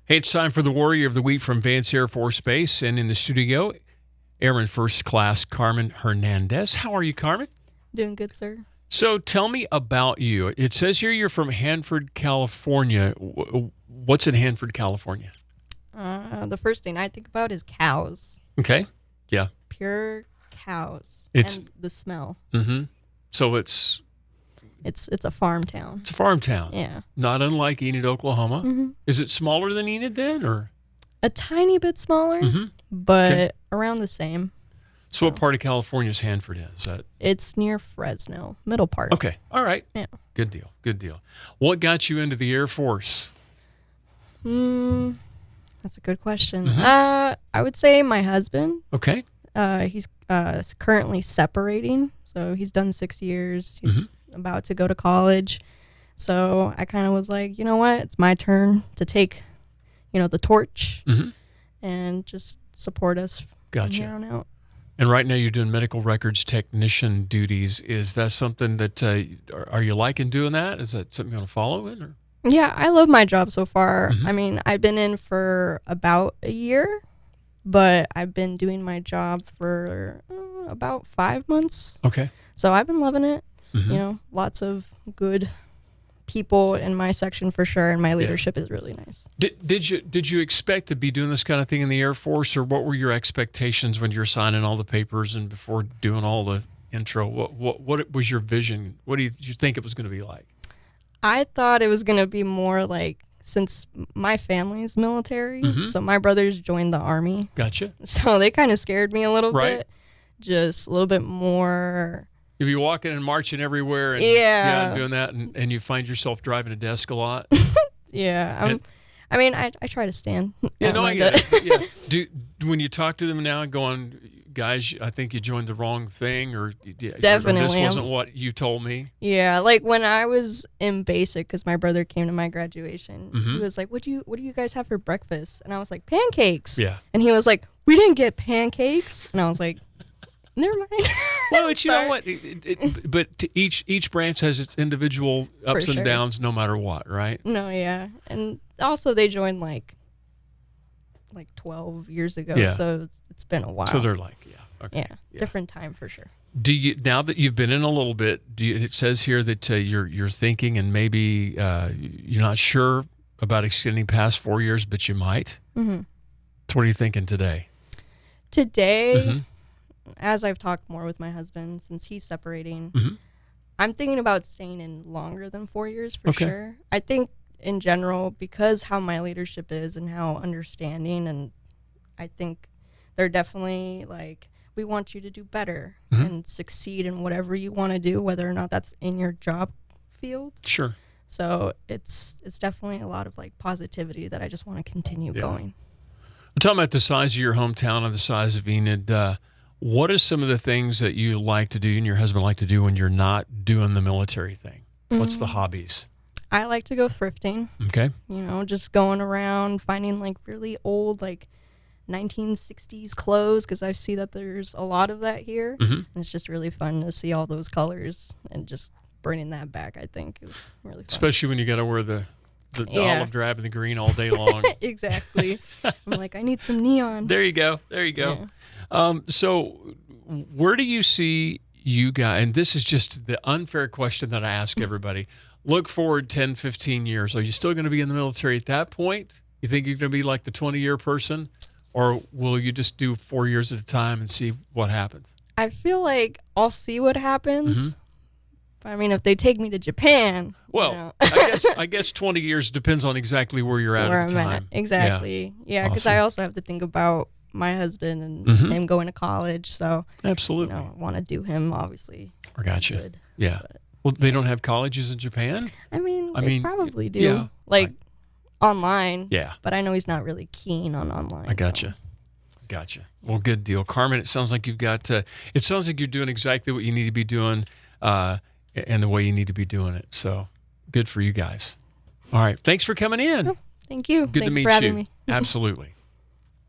Hey, it's time for the Warrior of the Week from Vance Air Force Base. And in the studio, Airman First Class Carmen Hernandez. How are you, Carmen? Doing good, sir. So tell me about you. It says here you're from Hanford, California. What's in Hanford, California? The first thing I think about is cows. Okay. Yeah. Pure cows. It's- and the smell. Mm-hmm. So it's It's a farm town. a farm town. Yeah. Not unlike Enid, Oklahoma. Mm-hmm. Is it smaller than Enid then? Or? A tiny bit smaller, Mm-hmm. but Okay. around the same. So what part of California is Hanford in? Is that? It's near Fresno, middle part. Okay. All right. Yeah. Good deal. Good deal. What got you into the Air Force? That's a good question. Mm-hmm. I would say my husband. Okay. He's currently separating, so he's done 6 years. He's about to go to college. So I kind of was like, you know what? It's my turn to take, the torch and just support us from here on out. And right now you're doing medical records technician duties. Is that something that, are you liking doing that? Is that something you want to follow in? Or? Yeah, I love my job so far. I mean, I've been in for about a year, but I've been doing my job for about 5 months. Okay. So I've been loving it. Mm-hmm. Lots of good people in my section for sure, and my leadership is really nice. Did you expect to be doing this kind of thing in the Air Force, or what were your expectations when you were signing all the papers and before doing all the intro? What was your vision? What did you think it was going to be like? I thought it was going to be more like, since my family's military, so my brothers joined the Army. Gotcha. So they kind of scared me a little Right. bit. Just a little bit more. You'll be walking and marching everywhere and doing that, and you find yourself driving a desk a lot. Yeah. I try to stand. Yeah, no, I get it. Yeah. When you talk to them now and going, guys, I think you joined the wrong thing, or Definitely. or this wasn't what you told me. Yeah, like when I was in basic, because my brother came to my graduation, he was like, what do you guys have for breakfast? And I was like, pancakes. Yeah. And he was like, we didn't get pancakes. And I was like, never mind. Well, it's, you know what? But each branch has its individual ups and downs, no matter what, right? No, yeah. And also they joined like 12 years ago, so it's been a while. So they're like, okay. Yeah, different time for sure. Do you, now that you've been in a little bit, it says here that you're thinking, and maybe you're not sure about extending past 4 years, but you might. So what are you thinking today? Today, as I've talked more with my husband since he's separating, I'm thinking about staying in longer than 4 years for sure. I think in general, because how my leadership is and how understanding, and I think they're definitely like, we want you to do better and succeed in whatever you want to do, whether or not that's in your job field. Sure. So it's definitely a lot of like positivity that I just want to continue going. We're talking about the size of your hometown and the size of Enid. What are some of the things that you like to do and your husband like to do when you're not doing the military thing? What's the hobbies? I like to go thrifting. Okay. Just going around finding like really old like 1960s clothes, because I see that there's a lot of that here. And it's just really fun to see all those colors and just bringing that back. I think is really fun. Especially when you got to wear the olive drab and the green all day long. Exactly. I'm like, I need some neon. There you go. Yeah. So where do you see you guys, and this is just the unfair question that I ask everybody, look forward 10, 15 years. Are you still going to be in the military at that point? You think you're going to be like the 20-year person? Or will you just do 4 years at a time and see what happens? I feel like I'll see what happens. But I mean, if they take me to Japan, well, I guess 20 years depends on exactly where you're at where at the I'm time. at. Exactly. Yeah, because Awesome. I also have to think about my husband and him going to college. So absolutely, I want to do him obviously. I gotcha. Good, yeah. Well, they don't have colleges in Japan? I mean, they probably do. Yeah, like online. Yeah. But I know he's not really keen on online. I gotcha. Gotcha. Well, good deal. Carmen, it sounds like you've got it sounds like you're doing exactly what you need to be doing and the way you need to be doing it. So good for you guys. All right. Thanks for coming in. Oh, thank you. Good to meet you for having you. me. Absolutely.